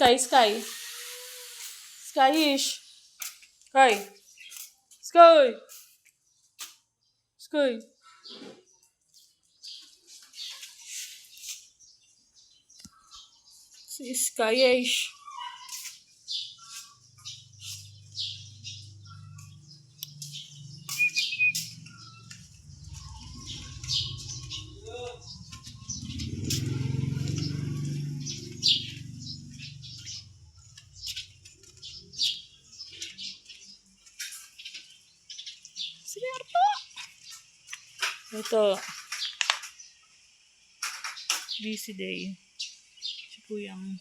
Sky, Sky. Skyish. Sky. Sky. Sky. Si Skyish. Sige, Arto. Ito. Busy day. Si Kuyang.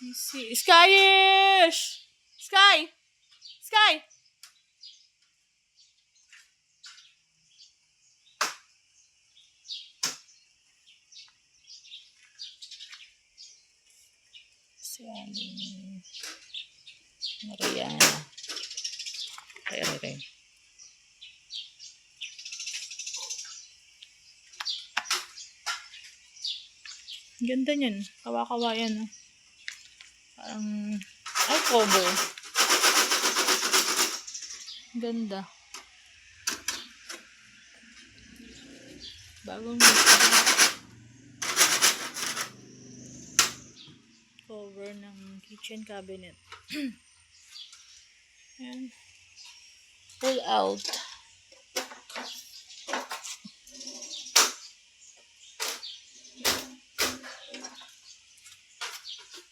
Busy. Skyish! Sky! Sky! Si Aling Mariana. Ay. Ganda niyan. Kawa-kawayan. Parang, ay, kobo. Ganda. Bagong cover ng kitchen cabinet. Ayan. Pull out.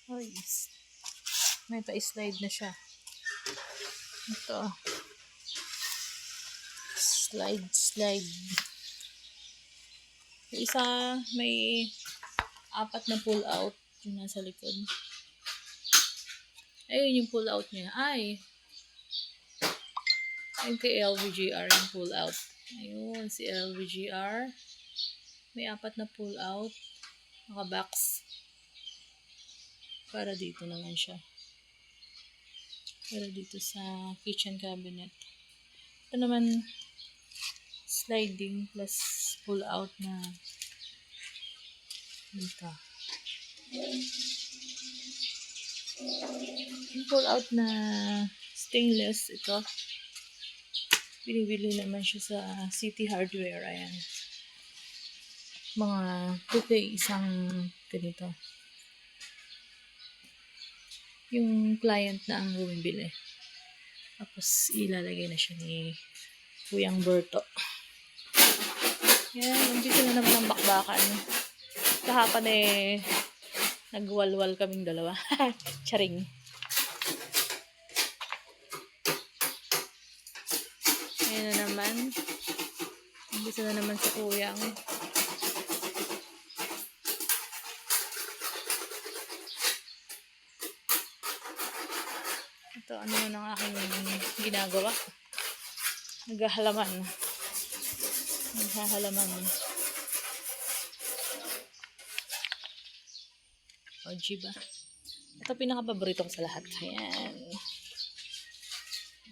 Oh, yes. May pa-slide na siya. Ito. Slide. Yung isa, may 4 na pull out yung nasa likod. Ayun yung pull out niya. Ay! Ayun kay LVGR yung pull out. Ayun, si LVGR. May 4 na pull out. Naka-box. Para dito naman siya. Para dito sa kitchen cabinet. Ito naman, sliding plus pull out na dito. Yung pull out na stainless, ito. Binibili naman siya sa City Hardware. Ayan. Mga 2K isang ganito. Yung client na ang bumibili. Tapos ilalagay na siya ni Kuyang Berto. Yan, dito na naman ang bakbakan. Kahapon nagwalwal kaming dalawa. Charing. Ayan na naman. Dito na naman sa Kuyang. Ito, ano yun ang aking ginagawa? Naghahalaman. O, ba? Ito pinaka-paborito ko sa lahat. Ayan.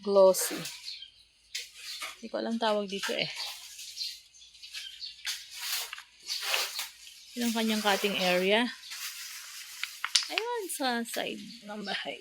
Glossy. Hindi ko alam tawag dito eh. Yun ang kanyang cutting area. Ayan, sa side ng bahay.